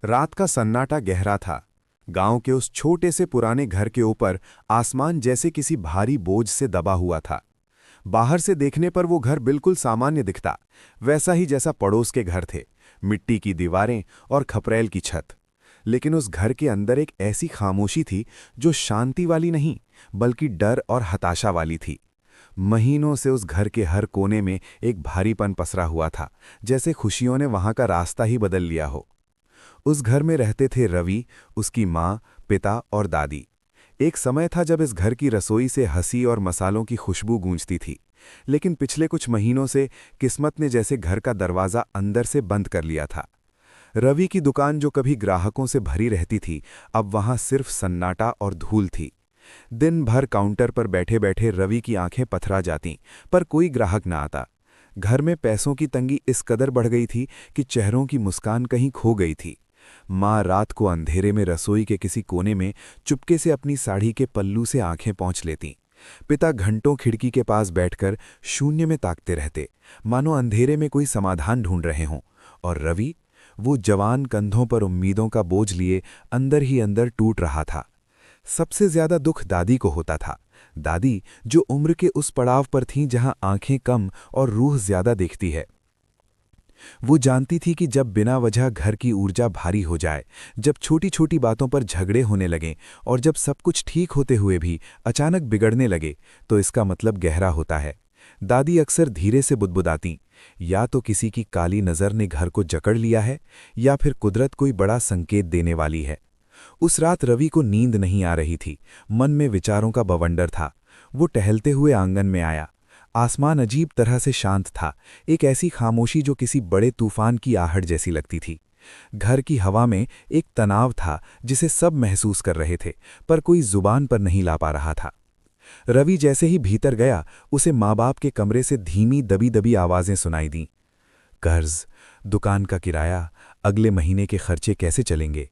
रात का सन्नाटा गहरा था। गांव के उस छोटे से पुराने घर के ऊपर आसमान जैसे किसी भारी बोझ से दबा हुआ था। बाहर से देखने पर वो घर बिल्कुल सामान्य दिखता, वैसा ही जैसा पड़ोस के घर थे, मिट्टी की दीवारें और खपरेल की छत। लेकिन उस घर के अंदर एक ऐसी खामोशी थी जो शांति वाली नहीं, बल्कि डर और हताशा वाली थी। महीनों से उस घर के हर कोने में एक भारीपन पसरा हुआ था, जैसे खुशियों ने वहां का रास्ता ही बदल लिया हो। उस घर में रहते थे रवि, उसकी माँ, पिता और दादी। एक समय था जब इस घर की रसोई से हंसी और मसालों की खुशबू गूंजती थी। लेकिन पिछले कुछ महीनों से किस्मत ने जैसे घर का दरवाज़ा अंदर से बंद कर लिया था। रवि की दुकान जो कभी ग्राहकों से भरी रहती थी, अब वहां सिर्फ सन्नाटा और धूल थी। दिन भर काउंटर पर बैठे बैठे रवि की आंखें पथरा जातीं, पर कोई ग्राहक ना आता। घर में पैसों की तंगी इस कदर बढ़ गई थी कि चेहरों की मुस्कान कहीं खो गई थी। माँ रात को अंधेरे में रसोई के किसी कोने में चुपके से अपनी साड़ी के पल्लू से आंखें पोंछ लेतीं। पिता घंटों खिड़की के पास बैठकर शून्य में ताकते रहते, मानो अंधेरे में कोई समाधान ढूंढ रहे हों। और रवि, वो जवान कंधों पर उम्मीदों का बोझ लिए अंदर ही अंदर टूट रहा था। सबसे ज्यादा दुख दादी को होता था। दादी, जो उम्र के उस पड़ाव पर थीं जहां आंखें कम और रूह ज्यादा देखती है। वो जानती थी कि जब बिना वजह घर की ऊर्जा भारी हो जाए, जब छोटी छोटी बातों पर झगड़े होने लगें और जब सब कुछ ठीक होते हुए भी अचानक बिगड़ने लगे, तो इसका मतलब गहरा होता है। दादी अक्सर धीरे से बुदबुदाती, या तो किसी की काली नज़र ने घर को जकड़ लिया है, या फिर कुदरत कोई बड़ा संकेत देने वाली है। उस रात रवि को नींद नहीं आ रही थी, मन में विचारों का बवंडर था। वो टहलते हुए आंगन में आया। आसमान अजीब तरह से शांत था, एक ऐसी खामोशी जो किसी बड़े तूफान की आहट जैसी लगती थी। घर की हवा में एक तनाव था जिसे सब महसूस कर रहे थे, पर कोई जुबान पर नहीं ला पा रहा था। रवि जैसे ही भीतर गया, उसे माँ बाप के कमरे से धीमी दबी दबी आवाजें सुनाई दीं। कर्ज, दुकान का किराया, अगले महीने के खर्चे कैसे चलेंगे?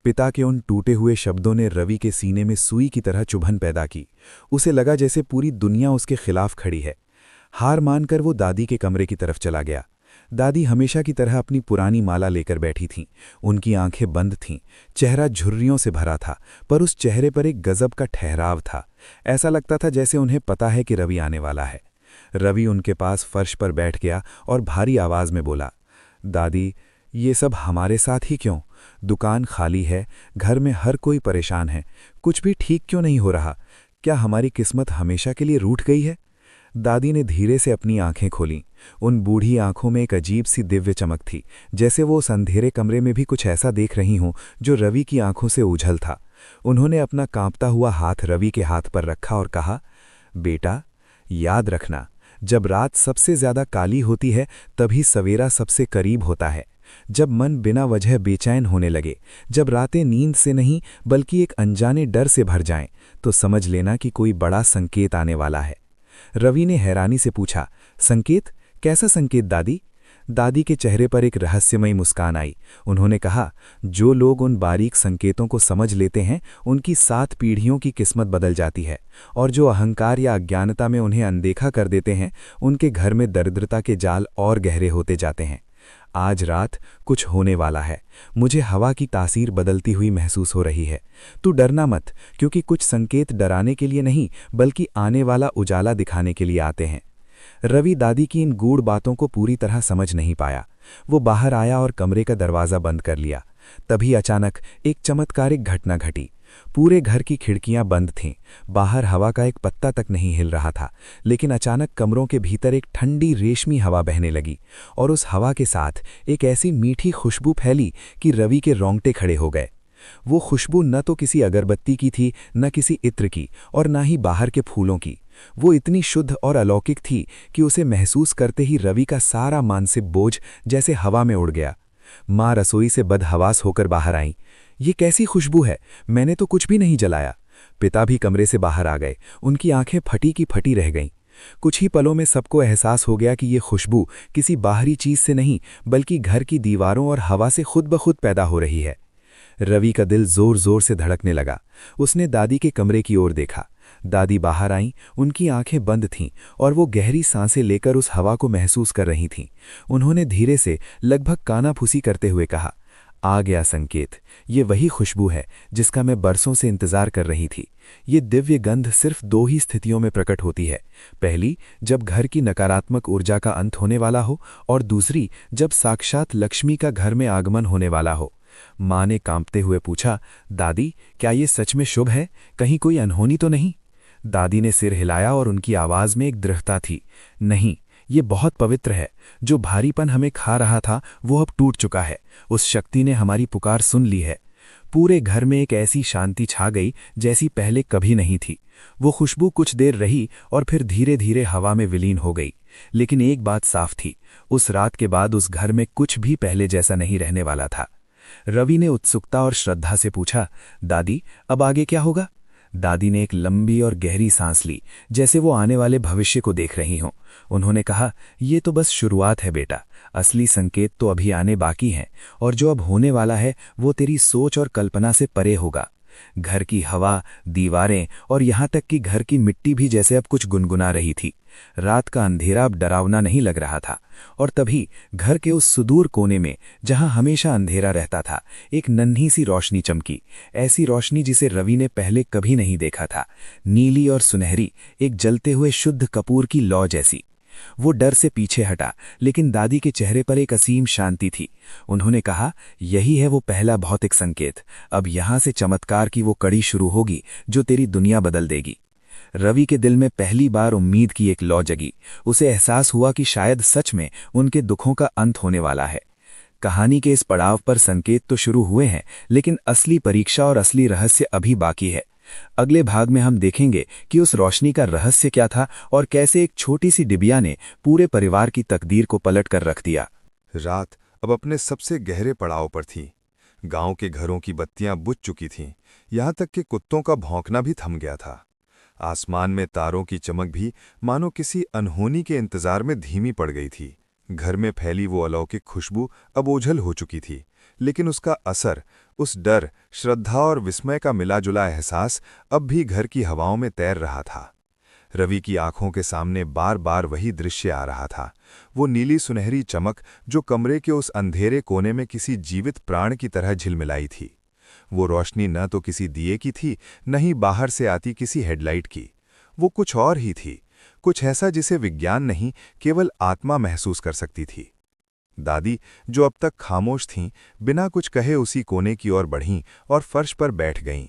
पिता के उन टूटे हुए शब्दों ने रवि के सीने में सुई की तरह चुभन पैदा की। उसे लगा जैसे पूरी दुनिया उसके खिलाफ खड़ी है। हार मानकर वो दादी के कमरे की तरफ चला गया। दादी हमेशा की तरह अपनी पुरानी माला लेकर बैठी थीं। उनकी आंखें बंद थीं, चेहरा झुर्रियों से भरा था, पर उस चेहरे पर एक गजब का ठहराव था। ऐसा लगता था जैसे उन्हें पता है कि रवि आने वाला है। रवि उनके पास फर्श पर बैठ गया और भारी आवाज में बोला, दादी, ये सब हमारे साथ ही क्यों? दुकान खाली है, घर में हर कोई परेशान है, कुछ भी ठीक क्यों नहीं हो रहा? क्या हमारी किस्मत हमेशा के लिए रूठ गई है? दादी ने धीरे से अपनी आंखें खोलीं। उन बूढ़ी आंखों में एक अजीब सी दिव्य चमक थी, जैसे वो उस अंधेरे कमरे में भी कुछ ऐसा देख रही हों जो रवि की आंखों से ओझल था। उन्होंने अपना कांपता हुआ हाथ रवि के हाथ पर रखा और कहा, बेटा, याद रखना, जब रात सबसे ज्यादा काली होती है तभी सवेरा सबसे करीब होता है। जब मन बिना वजह बेचैन होने लगे, जब रातें नींद से नहीं बल्कि एक अनजाने डर से भर जाएं, तो समझ लेना कि कोई बड़ा संकेत आने वाला है। रवि ने हैरानी से पूछा, संकेत? कैसा संकेत दादी? दादी के चेहरे पर एक रहस्यमयी मुस्कान आई। उन्होंने कहा, जो लोग उन बारीक संकेतों को समझ लेते हैं, उनकी 7 पीढ़ियों की किस्मत बदल जाती है, और जो अहंकार या अज्ञानता में उन्हें अनदेखा कर देते हैं, उनके घर में दरिद्रता के जाल और गहरे होते जाते हैं। आज रात कुछ होने वाला है। मुझे हवा की तासीर बदलती हुई महसूस हो रही है। तू डरना मत, क्योंकि कुछ संकेत डराने के लिए नहीं बल्कि आने वाला उजाला दिखाने के लिए आते हैं। रवि दादी की इन गूढ़ बातों को पूरी तरह समझ नहीं पाया। वो बाहर आया और कमरे का दरवाज़ा बंद कर लिया। तभी अचानक एक चमत्कारिक घटना घटी। पूरे घर की खिड़कियां बंद थीं, बाहर हवा का एक पत्ता तक नहीं हिल रहा था, लेकिन अचानक कमरों के भीतर एक ठंडी रेशमी हवा बहने लगी, और उस हवा के साथ एक ऐसी मीठी खुशबू फैली कि रवि के रोंगटे खड़े हो गए। वो खुशबू न तो किसी अगरबत्ती की थी, न किसी इत्र की, और न ही बाहर के फूलों की। वो इतनी शुद्ध और अलौकिक थी कि उसे महसूस करते ही रवि का सारा मानसिक बोझ जैसे हवा में उड़ गया। माँ रसोई से बदहवास होकर बाहर आईं। ये कैसी खुशबू है? मैंने तो कुछ भी नहीं जलाया। पिता भी कमरे से बाहर आ गए। उनकी आंखें फटी की फटी रह गईं। कुछ ही पलों में सबको एहसास हो गया कि ये खुशबू किसी बाहरी चीज से नहीं बल्कि घर की दीवारों और हवा से खुद ब खुद पैदा हो रही है। रवि का दिल जोर जोर से धड़कने लगा। उसने दादी के कमरे की ओर देखा। दादी बाहर आईं, उनकी आंखें बंद थीं और वो गहरी सांसें लेकर उस हवा को महसूस कर रही थीं। उन्होंने धीरे से लगभग कानाफूसी करते हुए कहा, आ गया संकेत। ये वही खुशबू है जिसका मैं बरसों से इंतजार कर रही थी। ये दिव्य गंध सिर्फ दो ही स्थितियों में प्रकट होती है। पहली, जब घर की नकारात्मक ऊर्जा का अंत होने वाला हो, और दूसरी, जब साक्षात लक्ष्मी का घर में आगमन होने वाला हो। माँ ने कांपते हुए पूछा, दादी, क्या ये सच में शुभ है? कहीं कोई अनहोनी तो नहीं? दादी ने सिर हिलाया और उनकी आवाज में एक दृढ़ता थी। नहीं, ये बहुत पवित्र है। जो भारीपन हमें खा रहा था वो अब टूट चुका है। उस शक्ति ने हमारी पुकार सुन ली है। पूरे घर में एक ऐसी शांति छा गई जैसी पहले कभी नहीं थी। वो खुशबू कुछ देर रही और फिर धीरे धीरे हवा में विलीन हो गई। लेकिन एक बात साफ थी, उस रात के बाद उस घर में कुछ भी पहले जैसा नहीं रहने वाला था। रवि ने उत्सुकता और श्रद्धा से पूछा, दादी, अब आगे क्या होगा? दादी ने एक लंबी और गहरी सांस ली, जैसे वो आने वाले भविष्य को देख रही हों। उन्होंने कहा, ये तो बस शुरुआत है बेटा, असली संकेत तो अभी आने बाकी हैं, और जो अब होने वाला है वो तेरी सोच और कल्पना से परे होगा। घर की हवा, दीवारें और यहाँ तक कि घर की मिट्टी भी जैसे अब कुछ गुनगुना रही थी। रात का अंधेरा अब डरावना नहीं लग रहा था। और तभी घर के उस सुदूर कोने में, जहां हमेशा अंधेरा रहता था, एक नन्ही सी रोशनी चमकी। ऐसी रोशनी जिसे रवि ने पहले कभी नहीं देखा था। नीली और सुनहरी, एक जलते हुए शुद्ध कपूर की लौ जैसी। वो डर से पीछे हटा, लेकिन दादी के चेहरे पर एक असीम शांति थी। उन्होंने कहा, यही है वो पहला भौतिक संकेत। अब यहां से चमत्कार की वो कड़ी शुरू होगी जो तेरी दुनिया बदल देगी। रवि के दिल में पहली बार उम्मीद की एक लौ जगी। उसे एहसास हुआ कि शायद सच में उनके दुखों का अंत होने वाला है। कहानी के इस पड़ाव पर संकेत तो शुरू हुए हैं, लेकिन असली परीक्षा और असली रहस्य अभी बाकी है। अगले भाग में हम देखेंगे कि उस रोशनी का रहस्य क्या था और कैसे एक छोटी सी डिबिया ने पूरे परिवार की तकदीर को पलट कर रख दिया। रात अब अपने सबसे गहरे पड़ाव पर थी। गांव के घरों की बत्तियां बुझ चुकी थीं, यहां तक कि कुत्तों का भौंकना भी थम गया था। आसमान में तारों की चमक भी मानो किसी अनहोनी के इंतजार में धीमी पड़ गई थी। घर में फैली वो अलौकिक खुशबू अब ओझल हो चुकी थी, लेकिन उसका असर, उस डर, श्रद्धा और विस्मय का मिला-जुला एहसास अब भी घर की हवाओं में तैर रहा था। रवि की आंखों के सामने बार बार वही दृश्य आ रहा था। वो नीली सुनहरी चमक जो कमरे के उस अंधेरे कोने में किसी जीवित प्राण की तरह झिलमिलाई थी। वो रोशनी न तो किसी दिए की थी, न ही बाहर से आती किसी हेडलाइट की। वो कुछ और ही थी, कुछ ऐसा जिसे विज्ञान नहीं, केवल आत्मा महसूस कर सकती थी। दादी, जो अब तक खामोश थीं, बिना कुछ कहे उसी कोने की ओर बढ़ीं और फर्श पर बैठ गईं।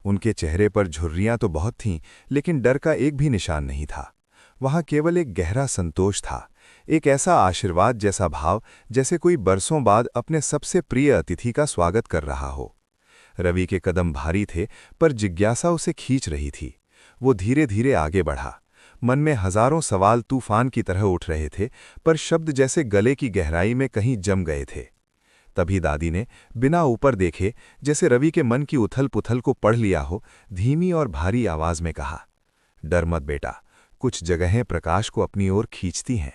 उनके चेहरे पर झुर्रियां तो बहुत थीं, लेकिन डर का एक भी निशान नहीं था। वहां केवल एक गहरा संतोष था, एक ऐसा आशीर्वाद जैसा भाव जैसे कोई बरसों बाद अपने सबसे प्रिय अतिथि का स्वागत कर रहा हो। रवि के कदम भारी थे, पर जिज्ञासा उसे खींच रही थी। वो धीरे धीरे आगे बढ़ा। मन में हजारों सवाल तूफान की तरह उठ रहे थे, पर शब्द जैसे गले की गहराई में कहीं जम गए थे। तभी दादी ने, बिना ऊपर देखे, जैसे रवि के मन की उथल पुथल को पढ़ लिया हो, धीमी और भारी आवाज में कहा, डर मत बेटा, कुछ जगहें प्रकाश को अपनी ओर खींचती हैं।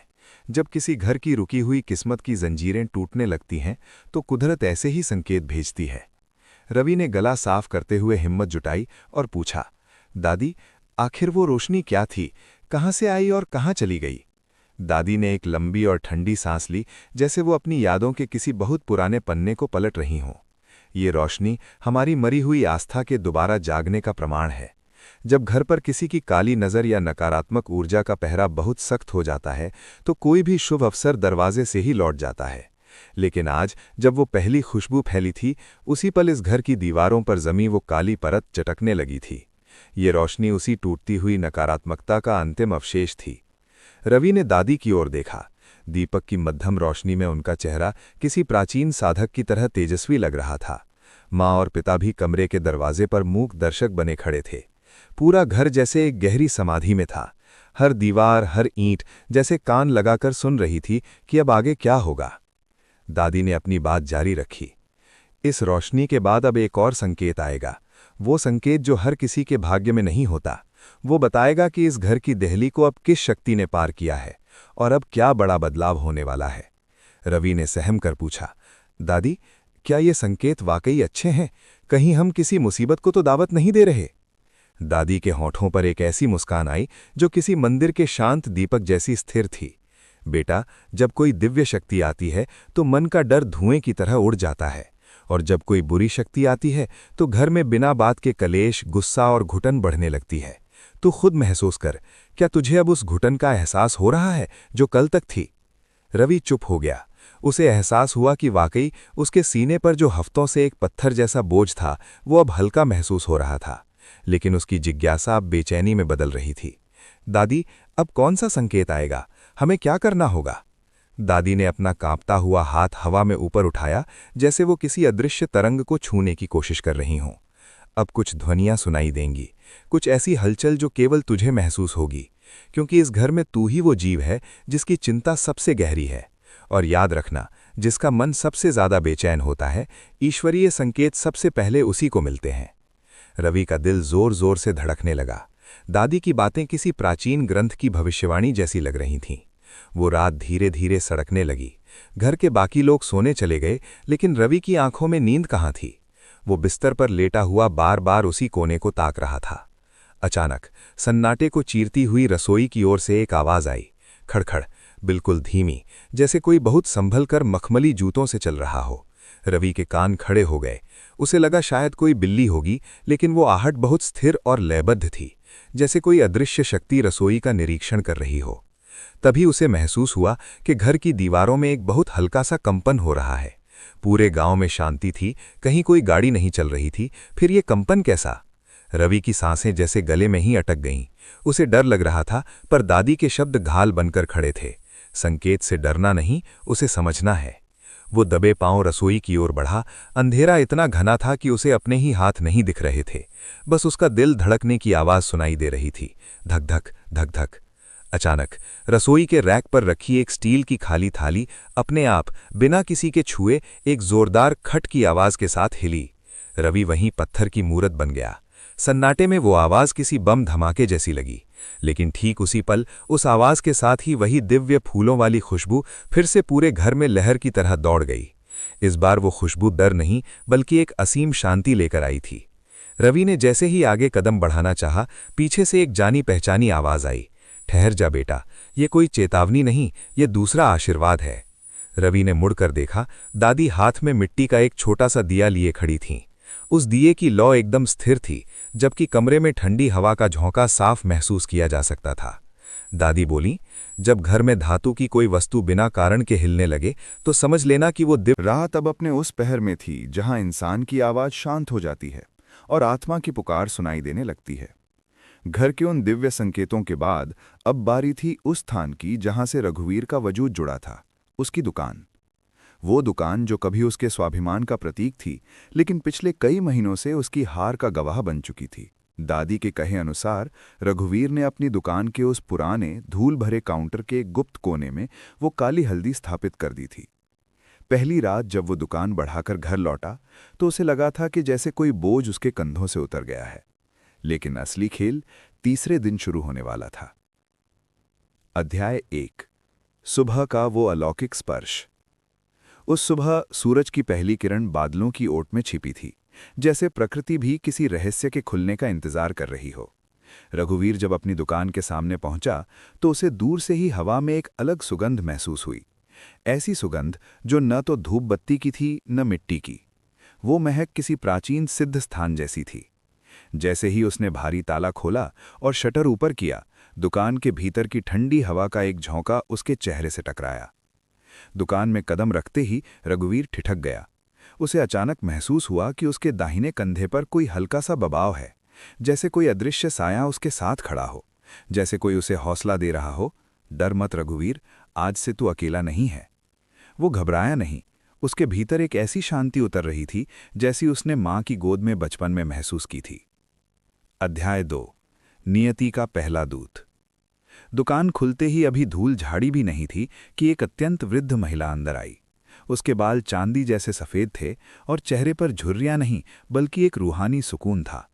जब किसी घर की रुकी हुई किस्मत की जंजीरें टूटने लगती हैं, तो कुदरत ऐसे ही संकेत भेजती है। रवि ने गला साफ करते हुए हिम्मत जुटाई और पूछा, दादी, आखिर वो रोशनी क्या थी? कहाँ से आई और कहाँ चली गई? दादी ने एक लंबी और ठंडी सांस ली, जैसे वो अपनी यादों के किसी बहुत पुराने पन्ने को पलट रही हों। ये रोशनी हमारी मरी हुई आस्था के दोबारा जागने का प्रमाण है। जब घर पर किसी की काली नज़र या नकारात्मक ऊर्जा का पहरा बहुत सख्त हो जाता है, तो कोई भी शुभ अवसर दरवाजे से ही लौट जाता है। लेकिन आज, जब वो पहली खुशबू फैली थी, उसी पल इस घर की दीवारों पर जमी वो काली परत चटकने लगी थी। ये रोशनी उसी टूटती हुई नकारात्मकता का अंतिम अवशेष थी। रवि ने दादी की ओर देखा। दीपक की मध्यम रोशनी में उनका चेहरा किसी प्राचीन साधक की तरह तेजस्वी लग रहा था। माँ और पिता भी कमरे के दरवाजे पर मूक दर्शक बने खड़े थे। पूरा घर जैसे एक गहरी समाधि में था। हर दीवार, हर ईंट जैसे कान लगाकर सुन रही थी कि अब आगे क्या होगा। दादी ने अपनी बात जारी रखी, इस रोशनी के बाद अब एक और संकेत आएगा, वो संकेत जो हर किसी के भाग्य में नहीं होता। वो बताएगा कि इस घर की देहली को अब किस शक्ति ने पार किया है और अब क्या बड़ा बदलाव होने वाला है। रवि ने सहम कर पूछा, दादी, क्या ये संकेत वाकई अच्छे हैं? कहीं हम किसी मुसीबत को तो दावत नहीं दे रहे? दादी के होठों पर एक ऐसी मुस्कान आई जो किसी मंदिर के शांत दीपक जैसी स्थिर थी। बेटा, जब कोई दिव्य शक्ति आती है तो मन का डर धुएं की तरह उड़ जाता है। और जब कोई बुरी शक्ति आती है तो घर में बिना बात के कलेश, गुस्सा और घुटन बढ़ने लगती है। तू खुद महसूस कर, क्या तुझे अब उस घुटन का एहसास हो रहा है जो कल तक थी? रवि चुप हो गया। उसे एहसास हुआ कि वाकई उसके सीने पर जो हफ्तों से एक पत्थर जैसा बोझ था वो अब हल्का महसूस हो रहा था। लेकिन उसकी जिज्ञासा अब बेचैनी में बदल रही थी। दादी, अब कौन सा संकेत आएगा? हमें क्या करना होगा? दादी ने अपना कांपता हुआ हाथ हवा में ऊपर उठाया, जैसे वो किसी अदृश्य तरंग को छूने की कोशिश कर रही हों। अब कुछ ध्वनियां सुनाई देंगी, कुछ ऐसी हलचल जो केवल तुझे महसूस होगी, क्योंकि इस घर में तू ही वो जीव है जिसकी चिंता सबसे गहरी है। और याद रखना, जिसका मन सबसे ज्यादा बेचैन होता है, ईश्वरीय संकेत सबसे पहले उसी को मिलते हैं। रवि का दिल जोर जोर से धड़कने लगा। दादी की बातें किसी प्राचीन ग्रंथ की भविष्यवाणी जैसी लग रही थीं। वो रात धीरे धीरे सड़कने लगी। घर के बाकी लोग सोने चले गए, लेकिन रवि की आंखों में नींद कहाँ थी। वो बिस्तर पर लेटा हुआ बार बार उसी कोने को ताक रहा था। अचानक सन्नाटे को चीरती हुई रसोई की ओर से एक आवाज आई, खड़खड़, बिल्कुल धीमी, जैसे कोई बहुत संभल कर मखमली जूतों से चल रहा हो। रवि के कान खड़े हो गए। उसे लगा शायद कोई बिल्ली होगी, लेकिन वो आहट बहुत स्थिर और लयबद्ध थी, जैसे कोई अदृश्य शक्ति रसोई का निरीक्षण कर रही हो। तभी उसे महसूस हुआ कि घर की दीवारों में एक बहुत हल्का सा कंपन हो रहा है। पूरे गांव में शांति थी, कहीं कोई गाड़ी नहीं चल रही थी, फिर ये कंपन कैसा? रवि की सांसें जैसे गले में ही अटक गईं। उसे डर लग रहा था, पर दादी के शब्द घाल बनकर खड़े थे। संकेत से डरना नहीं, उसे समझना है। वो दबे पांव रसोई की ओर बढ़ा। अंधेरा इतना घना था कि उसे अपने ही हाथ नहीं दिख रहे थे, बस उसका दिल धड़कने की आवाज सुनाई दे रही थी, धक धक धक धक। अचानक रसोई के रैक पर रखी एक स्टील की खाली थाली अपने आप, बिना किसी के छुए, एक जोरदार खट की आवाज के साथ हिली। रवि वहीं पत्थर की मूरत बन गया। सन्नाटे में वो आवाज किसी बम धमाके जैसी लगी, लेकिन ठीक उसी पल उस आवाज के साथ ही वही दिव्य फूलों वाली खुशबू फिर से पूरे घर में लहर की तरह दौड़ गई। इस बार वो खुशबू डर नहीं, बल्कि एक असीम शांति लेकर आई थी। रवि ने जैसे ही आगे कदम बढ़ाना चाहा, पीछे से एक जानी पहचानी आवाज आई, ठहर जा बेटा, ये कोई चेतावनी नहीं, ये दूसरा आशीर्वाद है। रवि ने मुड़कर देखा। दादी हाथ में मिट्टी का एक छोटा सा दिया लिए खड़ी थीं। उस दिए की लौ एकदम स्थिर थी, जबकि कमरे में ठंडी हवा का झोंका साफ महसूस किया जा सकता था। दादी बोली, जब घर में धातु की कोई वस्तु बिना कारण के हिलने लगे तो समझ लेना कि वो दिव्य। रात अब अपने उस पहर में थी जहां इंसान की आवाज शांत हो जाती है और आत्मा की पुकार सुनाई देने लगती है। घर के उन दिव्य संकेतों के बाद अब बारी थी उस स्थान की जहां से रघुवीर का वजूद जुड़ा था, उसकी दुकान। वो दुकान जो कभी उसके स्वाभिमान का प्रतीक थी, लेकिन पिछले कई महीनों से उसकी हार का गवाह बन चुकी थी। दादी के कहे अनुसार रघुवीर ने अपनी दुकान के उस पुराने धूल भरे काउंटर के एक गुप्त कोने में वो काली हल्दी स्थापित कर दी थी। पहली रात जब वो दुकान बढ़ाकर घर लौटा तो उसे लगा था कि जैसे कोई बोझ उसके कंधों से उतर गया है। लेकिन असली खेल तीसरे दिन शुरू होने वाला था। अध्याय 1। सुबह का वो अलौकिक स्पर्श। उस सुबह सूरज की पहली किरण बादलों की ओट में छिपी थी, जैसे प्रकृति भी किसी रहस्य के खुलने का इंतजार कर रही हो। रघुवीर जब अपनी दुकान के सामने पहुंचा तो उसे दूर से ही हवा में एक अलग सुगंध महसूस हुई। ऐसी सुगंध जो न तो धूप बत्ती की थी न मिट्टी की। वो महक किसी प्राचीन सिद्ध स्थान जैसी थी। जैसे ही उसने भारी ताला खोला और शटर ऊपर किया, दुकान के भीतर की ठंडी हवा का एक झोंका उसके चेहरे से टकराया। दुकान में कदम रखते ही रघुवीर ठिठक गया। उसे अचानक महसूस हुआ कि उसके दाहिने कंधे पर कोई हल्का सा दबाव है, जैसे कोई अदृश्य साया उसके साथ खड़ा हो, जैसे कोई उसे हौसला दे रहा हो, डर मत रघुवीर, आज से तू अकेला नहीं है। वो घबराया नहीं। उसके भीतर एक ऐसी शांति उतर रही थी जैसी उसने मां की गोद में बचपन में महसूस की थी। अध्याय 2। नियति का पहला दूत। दुकान खुलते ही अभी धूल झाड़ी भी नहीं थी कि एक अत्यंत वृद्ध महिला अंदर आई। उसके बाल चांदी जैसे सफ़ेद थे और चेहरे पर झुर्रियां नहीं, बल्कि एक रूहानी सुकून था।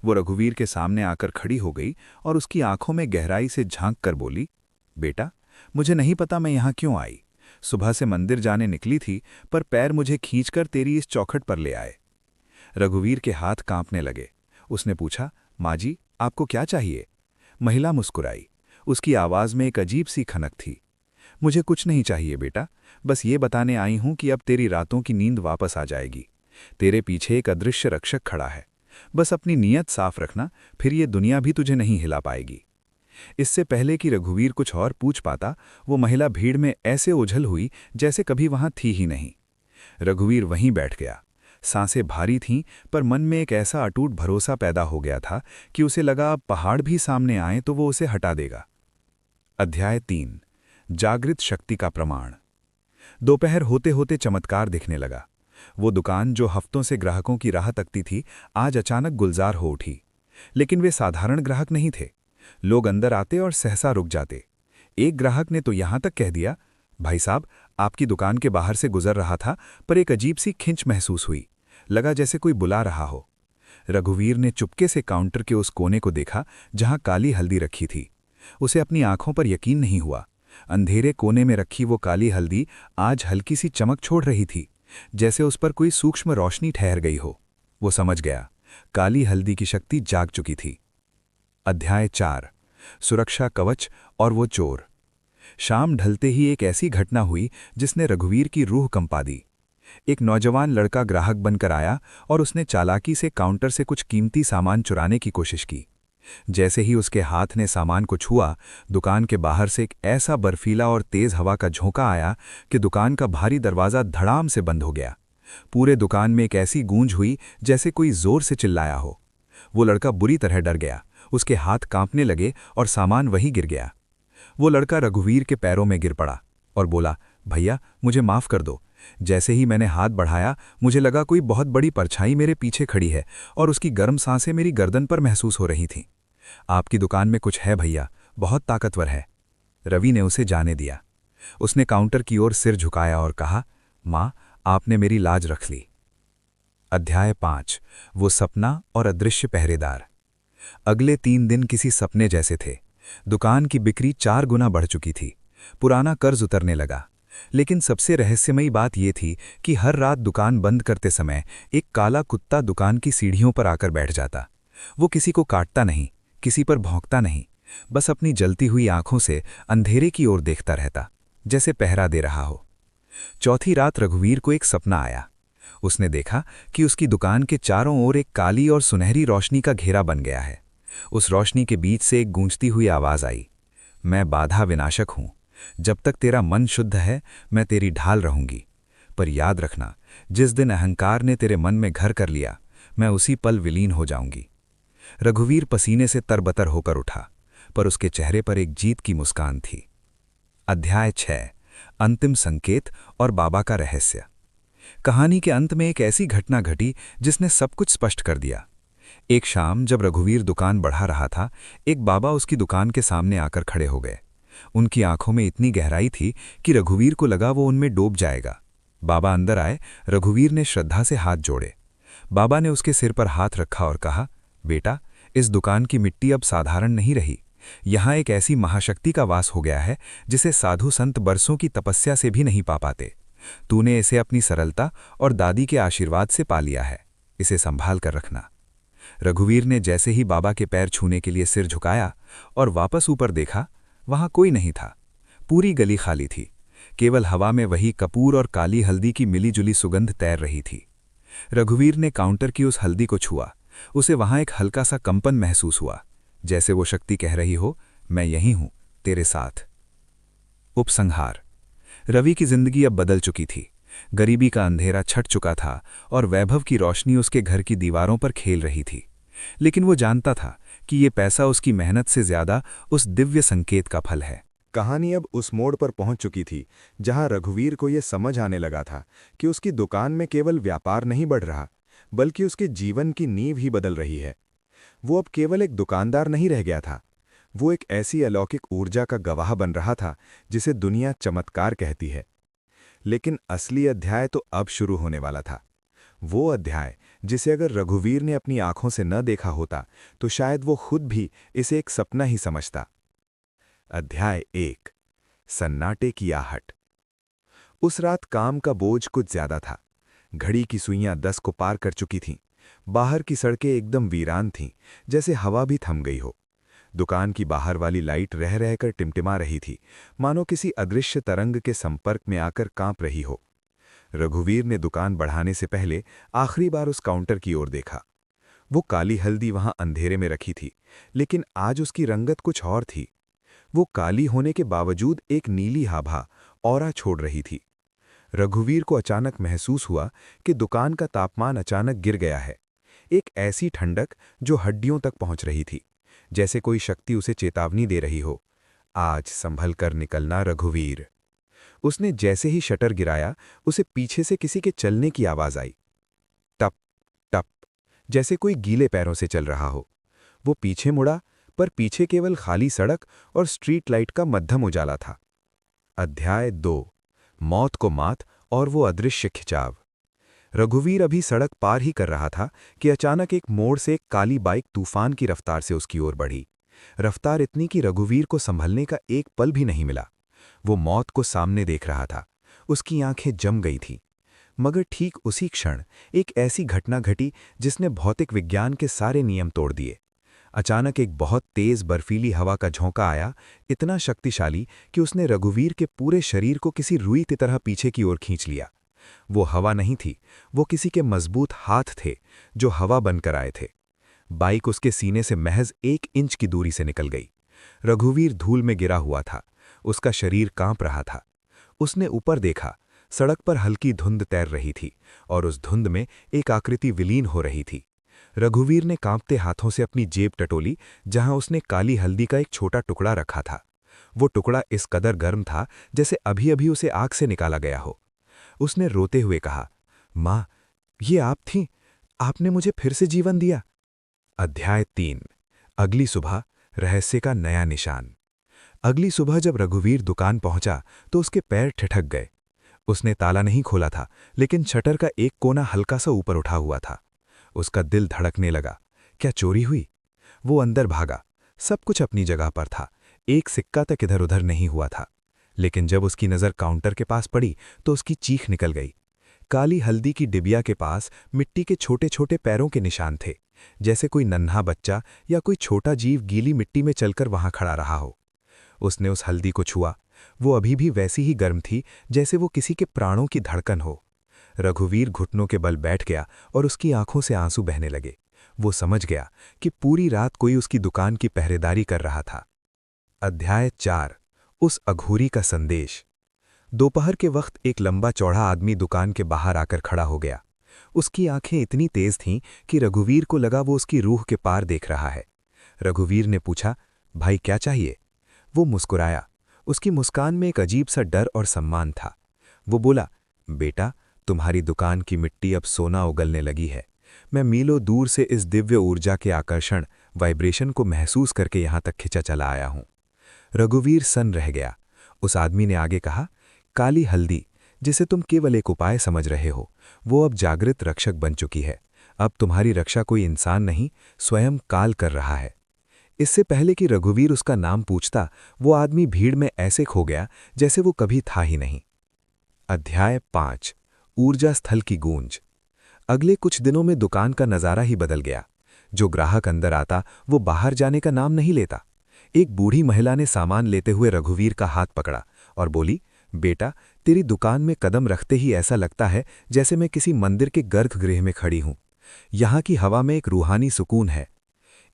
वो रघुवीर के सामने आकर खड़ी हो गई और उसकी आंखों में गहराई से झांक कर बोली, बेटा, मुझे नहीं पता मैं यहाँ क्यों आई। सुबह से मंदिर जाने निकली थी, पर पैर मुझे खींचकर तेरी इस चौखट पर ले आए। रघुवीर के हाथ कांपने लगे। उसने पूछा, माँ जी, आपको क्या चाहिए? महिला मुस्कुराई। उसकी आवाज में एक अजीब सी खनक थी। मुझे कुछ नहीं चाहिए बेटा, बस ये बताने आई हूं कि अब तेरी रातों की नींद वापस आ जाएगी। तेरे पीछे एक अदृश्य रक्षक खड़ा है। बस अपनी नीयत साफ रखना, फिर ये दुनिया भी तुझे नहीं हिला पाएगी। इससे पहले कि रघुवीर कुछ और पूछ पाता, वो महिला भीड़ में ऐसे ओझल हुई जैसे कभी वहां थी ही नहीं। रघुवीर वहीं बैठ गया। सांसें भारी थीं, पर मन में एक ऐसा अटूट भरोसा पैदा हो गया था कि उसे लगा अब पहाड़ भी सामने आए तो वो उसे हटा देगा। अध्याय 3। जागृत शक्ति का प्रमाण। दोपहर होते होते चमत्कार दिखने लगा। वो दुकान जो हफ्तों से ग्राहकों की राह तकती थी, आज अचानक गुलजार हो उठी। लेकिन वे साधारण ग्राहक नहीं थे। लोग अंदर आते और सहसा रुक जाते। एक ग्राहक ने तो यहां तक कह दिया, भाई साहब, आपकी दुकान के बाहर से गुजर रहा था, पर एक अजीब सी खिंच महसूस हुई। लगा जैसे कोई बुला रहा हो। रघुवीर ने चुपके से काउंटर के उस कोने को देखा जहां काली हल्दी रखी थी। उसे अपनी आंखों पर यकीन नहीं हुआ। अंधेरे कोने में रखी वो काली हल्दी आज हल्की सी चमक छोड़ रही थी, जैसे उस पर कोई सूक्ष्म रोशनी ठहर गई हो। वो समझ गया, काली हल्दी की शक्ति जाग चुकी थी। अध्याय 4। सुरक्षा कवच और वो चोर। शाम ढलते ही एक ऐसी घटना हुई जिसने रघुवीर की रूह कंपा दी। एक नौजवान लड़का ग्राहक बनकर आया और उसने चालाकी से काउंटर से कुछ कीमती सामान चुराने की कोशिश की। जैसे ही उसके हाथ ने सामान को छुआ, दुकान के बाहर से एक ऐसा बर्फीला और तेज हवा का झोंका आया कि दुकान का भारी दरवाज़ा धड़ाम से बंद हो गया। पूरे दुकान में एक ऐसी गूंज हुई जैसे कोई जोर से चिल्लाया हो। वो लड़का बुरी तरह डर गया। उसके हाथ कांपने लगे और सामान वहीं गिर गया। वो लड़का रघुवीर के पैरों में गिर पड़ा और बोला, भैया, मुझे माफ़ कर दो। जैसे ही मैंने हाथ बढ़ाया, मुझे लगा कोई बहुत बड़ी परछाई मेरे पीछे खड़ी है और उसकी गर्म सांसें मेरी गर्दन पर महसूस हो रही थीं। आपकी दुकान में कुछ है भैया, बहुत ताकतवर है। रवि ने उसे जाने दिया। उसने काउंटर की ओर सिर झुकाया और कहा, माँ, आपने मेरी लाज रख ली। अध्याय 5। वो सपना और अदृश्य पहरेदार। अगले 3 दिन किसी सपने जैसे थे। दुकान की बिक्री 4 गुना बढ़ चुकी थी। पुराना कर्ज उतरने लगा। लेकिन सबसे रहस्यमयी बात यह थी कि हर रात दुकान बंद करते समय एक काला कुत्ता दुकान की सीढ़ियों पर आकर बैठ जाता। वो किसी को काटता नहीं, किसी पर भौंकता नहीं, बस अपनी जलती हुई आंखों से अंधेरे की ओर देखता रहता, जैसे पहरा दे रहा हो। चौथी रात रघुवीर को एक सपना आया। उसने देखा कि उसकी दुकान के चारों ओर एक काली और सुनहरी रोशनी का घेरा बन गया है। उस रोशनी के बीच से एक गूंजती हुई आवाज आई, मैं बाधा विनाशक हूं। जब तक तेरा मन शुद्ध है, मैं तेरी ढाल रहूंगी। पर याद रखना, जिस दिन अहंकार ने तेरे मन में घर कर लिया, मैं उसी पल विलीन हो जाऊंगी। रघुवीर पसीने से तरबतर होकर उठा, पर उसके चेहरे पर एक जीत की मुस्कान थी। अध्याय 6। अंतिम संकेत और बाबा का रहस्य। कहानी के अंत में एक ऐसी घटना घटी जिसने सब कुछ स्पष्ट कर दिया। एक शाम जब रघुवीर दुकान बढ़ा रहा था, एक बाबा उसकी दुकान के सामने आकर खड़े हो गए। उनकी आंखों में इतनी गहराई थी कि रघुवीर को लगा वो उनमें डूब जाएगा। बाबा अंदर आए। रघुवीर ने श्रद्धा से हाथ जोड़े। बाबा ने उसके सिर पर हाथ रखा और कहा, बेटा, इस दुकान की मिट्टी अब साधारण नहीं रही। यहाँ एक ऐसी महाशक्ति का वास हो गया है जिसे साधु संत बरसों की तपस्या से भी नहीं पा पाते। तूने इसे अपनी सरलता और दादी के आशीर्वाद से पा लिया है। इसे संभाल कर रखना। रघुवीर ने जैसे ही बाबा के पैर छूने के लिए सिर झुकाया और वापस ऊपर देखा, वहां कोई नहीं था। पूरी गली खाली थी। केवल हवा में वही कपूर और काली हल्दी की मिलीजुली सुगंध तैर रही थी। रघुवीर ने काउंटर की उस हल्दी को छुआ। उसे वहां एक हल्का सा कंपन महसूस हुआ, जैसे वो शक्ति कह रही हो, मैं यहीं हूं, तेरे साथ। उपसंहार। रवि की जिंदगी अब बदल चुकी थी। गरीबी का अंधेरा छट चुका था और वैभव की रोशनी उसके घर की दीवारों पर खेल रही थी। लेकिन वो जानता था कि ये पैसा उसकी मेहनत से ज्यादा उस दिव्य संकेत का फल है। कहानी अब उस मोड़ पर पहुंच चुकी थी जहां रघुवीर को यह समझ आने लगा था कि उसकी दुकान में केवल व्यापार नहीं बढ़ रहा, बल्कि उसके जीवन की नींव ही बदल रही है। वो अब केवल एक दुकानदार नहीं रह गया था। वो एक ऐसी अलौकिक ऊर्जा का गवाह बन रहा था जिसे दुनिया चमत्कार कहती है। लेकिन असली अध्याय तो अब शुरू होने वाला था। वो अध्याय जिसे अगर रघुवीर ने अपनी आंखों से न देखा होता तो शायद वो खुद भी इसे एक सपना ही समझता। अध्याय 1। सन्नाटे की आहट। उस रात काम का बोझ कुछ ज्यादा था। घड़ी की सुइयां 10 को पार कर चुकी थीं। बाहर की सड़कें एकदम वीरान थीं, जैसे हवा भी थम गई हो। दुकान की बाहर वाली लाइट रह रहकर टिमटिमा रही थी, मानो किसी अदृश्य तरंग के संपर्क में आकर कांप रही हो। रघुवीर ने दुकान बढ़ाने से पहले आखिरी बार उस काउंटर की ओर देखा। वो काली हल्दी वहां अंधेरे में रखी थी, लेकिन आज उसकी रंगत कुछ और थी। वो काली होने के बावजूद एक नीली आभा ऑरा छोड़ रही थी। रघुवीर को अचानक महसूस हुआ कि दुकान का तापमान अचानक गिर गया है। एक ऐसी ठंडक जो हड्डियों तक पहुंच रही थी, जैसे कोई शक्ति उसे चेतावनी दे रही हो, आज संभल कर निकलना रघुवीर। उसने जैसे ही शटर गिराया, उसे पीछे से किसी के चलने की आवाज आई। टप टप, जैसे कोई गीले पैरों से चल रहा हो। वो पीछे मुड़ा, पर पीछे केवल खाली सड़क और स्ट्रीट लाइट का मध्यम उजाला था। अध्याय 2, मौत को मात और वो अदृश्य खिंचाव। रघुवीर अभी सड़क पार ही कर रहा था कि अचानक एक मोड़ से एक काली बाइक तूफान की रफ्तार से उसकी ओर बढ़ी। रफ्तार इतनी कि रघुवीर को संभलने का एक पल भी नहीं मिला। वो मौत को सामने देख रहा था। उसकी आंखें जम गई थीं। मगर ठीक उसी क्षण एक ऐसी घटना घटी जिसने भौतिक विज्ञान के सारे नियम तोड़ दिए। अचानक एक बहुत तेज बर्फीली हवा का झोंका आया, इतना शक्तिशाली कि उसने रघुवीर के पूरे शरीर को किसी रुई की तरह पीछे की ओर खींच लिया। वो हवा नहीं थी, वो किसी के मजबूत हाथ थे जो हवा बनकर आए थे। बाइक उसके सीने से महज 1 इंच की दूरी से निकल गई। रघुवीर धूल में गिरा हुआ था। उसका शरीर कांप रहा था। उसने ऊपर देखा। सड़क पर हल्की धुंध तैर रही थी और उस धुंध में एक आकृति विलीन हो रही थी। रघुवीर ने कांपते हाथों से अपनी जेब टटोली, जहां उसने काली हल्दी का एक छोटा टुकड़ा रखा था। वो टुकड़ा इस कदर गर्म था जैसे अभी अभी उसे आग से निकाला गया हो। उसने रोते हुए कहा, माँ, ये आप थीं? आपने मुझे फिर से जीवन दिया। अध्याय 3, अगली सुबह, रहस्य का नया निशान। अगली सुबह जब रघुवीर दुकान पहुंचा तो उसके पैर ठिठक गए। उसने ताला नहीं खोला था, लेकिन शटर का एक कोना हल्का सा ऊपर उठा हुआ था। उसका दिल धड़कने लगा। क्या चोरी हुई? वो अंदर भागा। सब कुछ अपनी जगह पर था। एक सिक्का तक इधर उधर नहीं हुआ था। लेकिन जब उसकी नज़र काउंटर के पास पड़ी तो उसकी चीख निकल गई। काली हल्दी की डिबिया के पास मिट्टी के छोटे छोटे पैरों के निशान थे, जैसे कोई नन्हा बच्चा या कोई छोटा जीव गीली मिट्टी में चलकर वहां खड़ा रहा हो। उसने उस हल्दी को छुआ। वो अभी भी वैसी ही गर्म थी जैसे वो किसी के प्राणों की धड़कन हो। रघुवीर घुटनों के बल बैठ गया और उसकी आंखों से आंसू बहने लगे। वो समझ गया कि पूरी रात कोई उसकी दुकान की पहरेदारी कर रहा था। अध्याय 4, उस अघोरी का संदेश। दोपहर के वक्त एक लंबा चौड़ा आदमी दुकान के बाहर आकर खड़ा हो गया। उसकी आंखें इतनी तेज थीं कि रघुवीर को लगा वो उसकी रूह के पार देख रहा है। रघुवीर ने पूछा, भाई क्या चाहिए? वो मुस्कुराया। उसकी मुस्कान में एक अजीब सा डर और सम्मान था। वो बोला, बेटा, तुम्हारी दुकान की मिट्टी अब सोना उगलने लगी है। मैं मीलों दूर से इस दिव्य ऊर्जा के आकर्षण, वाइब्रेशन को महसूस करके यहां तक खिंचा चला आया हूं। रघुवीर सन्न रह गया। उस आदमी ने आगे कहा, काली हल्दी, जिसे तुम केवल एक उपाय समझ रहे हो, वो अब जागृत रक्षक बन चुकी है। अब तुम्हारी रक्षा कोई इंसान नहीं, स्वयं काल कर रहा है। इससे पहले कि रघुवीर उसका नाम पूछता, वो आदमी भीड़ में ऐसे खो गया जैसे वो कभी था ही नहीं। अध्याय 5, ऊर्जा स्थल की गूंज। अगले कुछ दिनों में दुकान का नज़ारा ही बदल गया। जो ग्राहक अंदर आता वो बाहर जाने का नाम नहीं लेता। एक बूढ़ी महिला ने सामान लेते हुए रघुवीर का हाथ पकड़ा और बोली, बेटा, तेरी दुकान में कदम रखते ही ऐसा लगता है जैसे मैं किसी मंदिर के गर्भगृह में खड़ी हूं। यहाँ की हवा में एक रूहानी सुकून है।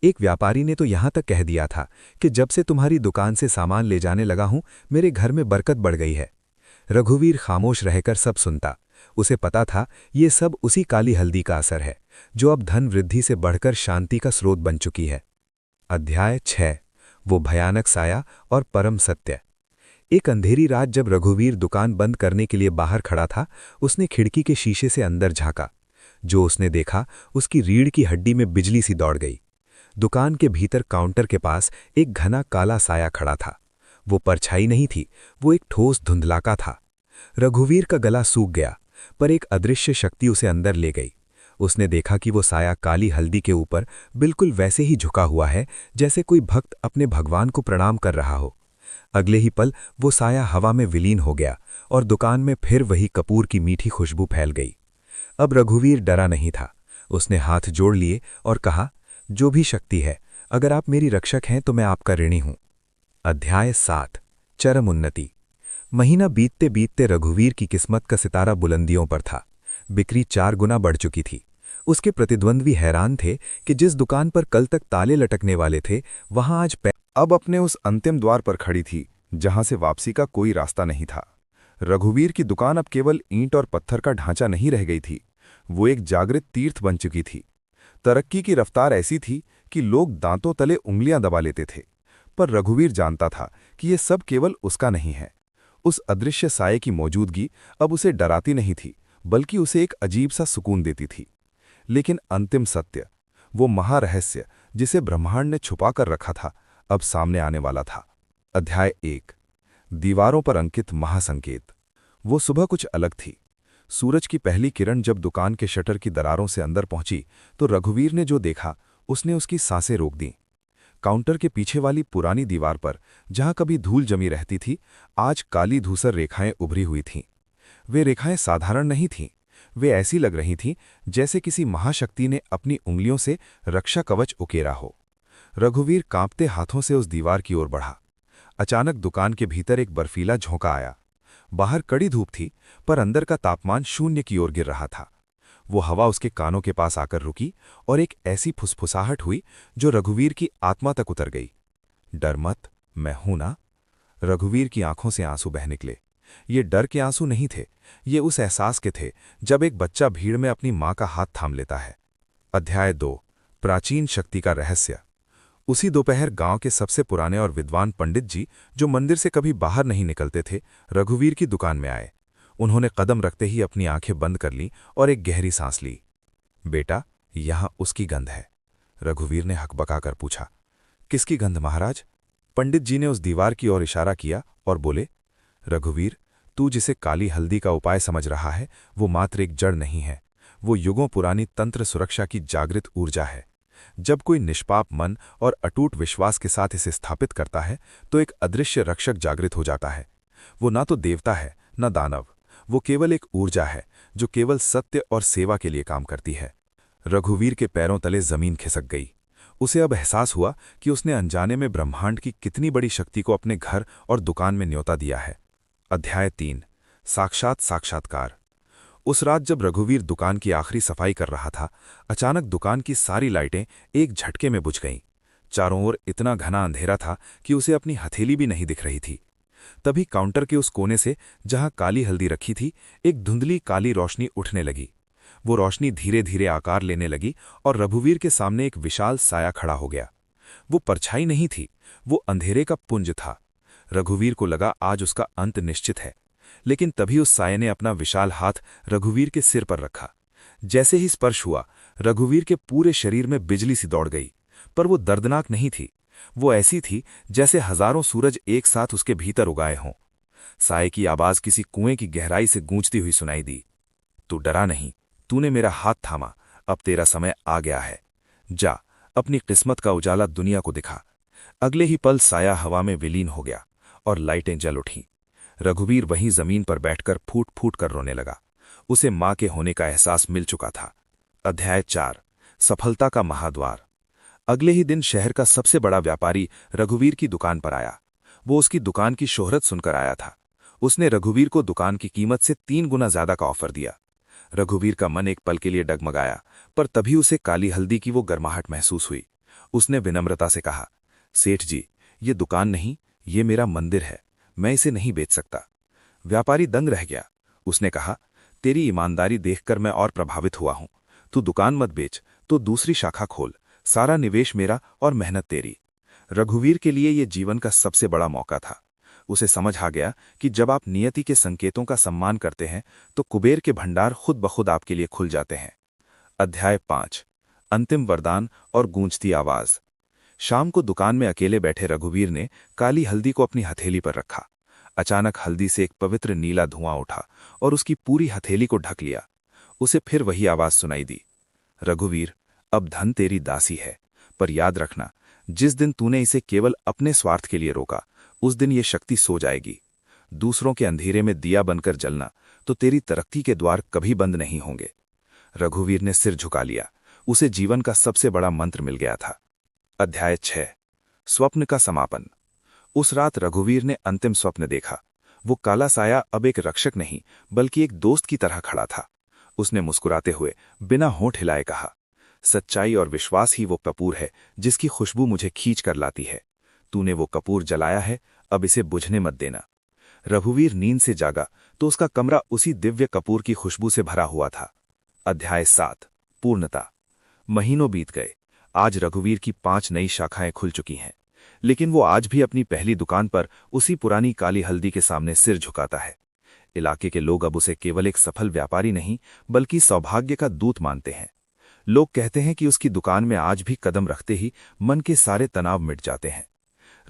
एक व्यापारी ने तो यहाँ तक कह दिया था कि जब से तुम्हारी दुकान से सामान ले जाने लगा हूं, मेरे घर में बरकत बढ़ गई है। रघुवीर खामोश रहकर सब सुनता। उसे पता था ये सब उसी काली हल्दी का असर है, जो अब धन वृद्धि से बढ़कर शांति का स्रोत बन चुकी है। अध्याय 6, वो भयानक साया और परम सत्य। एक अंधेरी रात जब रघुवीर दुकान बंद करने के लिए बाहर खड़ा था, उसने खिड़की के शीशे से अंदर झांका। जो उसने देखा, उसकी रीढ़ की हड्डी में बिजली सी दौड़ गई। दुकान के भीतर काउंटर के पास एक घना काला साया खड़ा था। वो परछाई नहीं थी, वो एक ठोस धुंधलाका था। रघुवीर का गला सूख गया, पर एक अदृश्य शक्ति उसे अंदर ले गई। उसने देखा कि वो साया काली हल्दी के ऊपर बिल्कुल वैसे ही झुका हुआ है जैसे कोई भक्त अपने भगवान को प्रणाम कर रहा हो। अगले ही पल वो साया हवा में विलीन हो गया और दुकान में फिर वही कपूर की मीठी खुशबू फैल गई। अब रघुवीर डरा नहीं था। उसने हाथ जोड़ लिए और कहा, जो भी शक्ति है, अगर आप मेरी रक्षक हैं तो मैं आपका ऋणी हूं। अध्याय 7, चरम उन्नति। महीना बीतते बीतते रघुवीर की किस्मत का सितारा बुलंदियों पर था। बिक्री 4 गुना बढ़ चुकी थी। उसके प्रतिद्वंद्वी हैरान थे कि जिस दुकान पर कल तक ताले लटकने वाले थे वहां आज अब अपने उस अंतिम द्वार पर खड़ी थी जहां से वापसी का कोई रास्ता नहीं था। रघुवीर की दुकान अब केवल ईंट और पत्थर का ढांचा नहीं रह गई थी, वो एक जागृत तीर्थ बन चुकी थी। तरक्की की रफ्तार ऐसी थी कि लोग दांतों तले उंगलियां दबा लेते थे, पर रघुवीर जानता था कि ये सब केवल उसका नहीं है। उस अदृश्य साये की मौजूदगी अब उसे डराती नहीं थी, बल्कि उसे एक अजीब सा सुकून देती थी। लेकिन अंतिम सत्य, वो महारहस्य जिसे ब्रह्मांड ने छुपा कर रखा था, अब सामने आने वाला था। अध्याय 1। दीवारों पर अंकित महासंकेत। वो सुबह कुछ अलग थी। सूरज की पहली किरण जब दुकान के शटर की दरारों से अंदर पहुंची तो रघुवीर ने जो देखा उसने उसकी सांसें रोक दीं। काउंटर के पीछे वाली पुरानी दीवार पर जहां कभी धूल जमी रहती थी, आज काली धूसर रेखाएं उभरी हुई थीं। वे रेखाएं साधारण नहीं थीं, वे ऐसी लग रही थीं जैसे किसी महाशक्ति ने अपनी उंगलियों से रक्षा कवच उकेरा हो। रघुवीर कांपते हाथों से उस दीवार की ओर बढ़ा। अचानक दुकान के भीतर एक बर्फीला झोंका आया। बाहर कड़ी धूप थी, पर अंदर का तापमान शून्य की ओर गिर रहा था। वो हवा उसके कानों के पास आकर रुकी और एक ऐसी फुसफुसाहट हुई जो रघुवीर की आत्मा तक उतर गई। डर मत, मैं हूं ना। रघुवीर की आंखों से आंसू बह निकले। ये डर के आंसू नहीं थे, ये उस एहसास के थे जब एक बच्चा भीड़ में अपनी मां का हाथ थाम लेता है। अध्याय 2। प्राचीन शक्ति का रहस्य। उसी दोपहर गांव के सबसे पुराने और विद्वान पंडित जी, जो मंदिर से कभी बाहर नहीं निकलते थे, रघुवीर की दुकान में आए। उन्होंने कदम रखते ही अपनी आंखें बंद कर लीं और एक गहरी सांस ली। बेटा, यहां उसकी गंध है। रघुवीर ने हकबकाकर पूछा। किसकी गंध महाराज? पंडित जी ने उस दीवार की ओर इशारा किया और बोले, रघुवीर, तू जिसे काली हल्दी का उपाय समझ रहा है वो मात्र एक जड़ नहीं है, वो युगों पुरानी तंत्र सुरक्षा की जागृत ऊर्जा है। जब कोई निष्पाप मन और अटूट विश्वास के साथ इसे स्थापित करता है तो एक अदृश्य रक्षक जागृत हो जाता है। वो ना तो देवता है न दानव, वो केवल एक ऊर्जा है जो केवल सत्य और सेवा के लिए काम करती है। रघुवीर के पैरों तले जमीन खिसक गई। उसे अब एहसास हुआ कि उसने अनजाने में ब्रह्मांड की कितनी बड़ी शक्ति को अपने घर और दुकान में न्योता दिया है। अध्याय 3। साक्षात साक्षात्कार। उस रात जब रघुवीर दुकान की आखिरी सफाई कर रहा था, अचानक दुकान की सारी लाइटें एक झटके में बुझ गईं। चारों ओर इतना घना अंधेरा था कि उसे अपनी हथेली भी नहीं दिख रही थी। तभी काउंटर के उस कोने से जहां काली हल्दी रखी थी, एक धुंधली काली रोशनी उठने लगी। वो रोशनी धीरे धीरे आकार लेने लगी और रघुवीर के सामने एक विशाल साया खड़ा हो गया। वो परछाई नहीं थी, वो अंधेरे का पुंज था। रघुवीर को लगा आज उसका अंत निश्चित है, लेकिन तभी उस साये ने अपना विशाल हाथ रघुवीर के सिर पर रखा। जैसे ही स्पर्श हुआ, रघुवीर के पूरे शरीर में बिजली सी दौड़ गई, पर वो दर्दनाक नहीं थी। वो ऐसी थी जैसे हजारों सूरज एक साथ उसके भीतर उगाए हों। साये की आवाज किसी कुएं की गहराई से गूंजती हुई सुनाई दी। तू डरा नहीं, तूने मेरा हाथ थामा, अब तेरा समय आ गया है। जा, अपनी किस्मत का उजाला दुनिया को दिखा। अगले ही पल साया हवा में विलीन हो गया और लाइटें जल उठीं। रघुवीर वहीं जमीन पर बैठकर फूट फूट कर रोने लगा। उसे मां के होने का एहसास मिल चुका था। अध्याय 4। सफलता का महाद्वार। अगले ही दिन शहर का सबसे बड़ा व्यापारी रघुवीर की दुकान पर आया। वो उसकी दुकान की शोहरत सुनकर आया था। उसने रघुवीर को दुकान की कीमत से 3 गुना ज्यादा का ऑफर दिया। रघुवीर का मन एक पल के लिए डगमगाया, पर तभी उसे काली हल्दी की वो गर्माहट महसूस हुई। उसने विनम्रता से कहा, सेठ जी, ये दुकान नहीं, ये मेरा मंदिर है, मैं इसे नहीं बेच सकता। व्यापारी दंग रह गया। उसने कहा, तेरी ईमानदारी देखकर मैं और प्रभावित हुआ हूं। तू दुकान मत बेच तो दूसरी शाखा खोल, सारा निवेश मेरा और मेहनत तेरी। रघुवीर के लिए ये जीवन का सबसे बड़ा मौका था। उसे समझ आ गया कि जब आप नियति के संकेतों का सम्मान करते हैं तो कुबेर के भंडार खुद ब खुद आपके लिए खुल जाते हैं। अध्याय 5। अंतिम वरदान और गूंजती आवाज। शाम को दुकान में अकेले बैठे रघुवीर ने काली हल्दी को अपनी हथेली पर रखा। अचानक हल्दी से एक पवित्र नीला धुआं उठा और उसकी पूरी हथेली को ढक लिया। उसे फिर वही आवाज सुनाई दी, रघुवीर, अब धन तेरी दासी है, पर याद रखना, जिस दिन तूने इसे केवल अपने स्वार्थ के लिए रोका, उस दिन ये शक्ति सो जाएगी। दूसरों के अंधेरे में दिया बनकर जलना तो तेरी तरक्की के द्वार कभी बंद नहीं होंगे। रघुवीर ने सिर झुका लिया। उसे जीवन का सबसे बड़ा मंत्र मिल गया था। अध्याय 6। स्वप्न का समापन। उस रात रघुवीर ने अंतिम स्वप्न देखा। वो काला साया अब एक रक्षक नहीं बल्कि एक दोस्त की तरह खड़ा था। उसने मुस्कुराते हुए बिना होंठ हिलाए कहा, सच्चाई और विश्वास ही वो कपूर है जिसकी खुशबू मुझे खींच कर लाती है। तूने वो कपूर जलाया है, अब इसे बुझने मत देना। रघुवीर नींद से जागा तो उसका कमरा उसी दिव्य कपूर की खुशबू से भरा हुआ था। अध्याय 7 पूर्णता। महीनों बीत गए। आज रघुवीर की 5 नई शाखाएं खुल चुकी हैं, लेकिन वो आज भी अपनी पहली दुकान पर उसी पुरानी काली हल्दी के सामने सिर झुकाता है। इलाके के लोग अब उसे केवल एक सफल व्यापारी नहीं बल्कि सौभाग्य का दूत मानते हैं। लोग कहते हैं कि उसकी दुकान में आज भी कदम रखते ही मन के सारे तनाव मिट जाते हैं।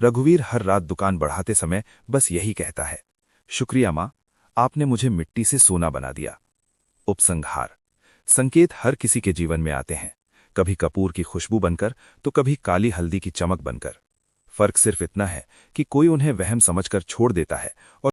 रघुवीर हर रात दुकान बढ़ाते समय बस यही कहता है, शुक्रिया माँ, आपने मुझे मिट्टी से सोना बना दिया। उपसंहार। संकेत हर किसी के जीवन में आते हैं, कभी कपूर की खुशबू बनकर तो कभी काली हल्दी की चमक बनकर। फर्क सिर्फ इतना है कि कोई उन्हें वहम समझकर छोड़ देता है और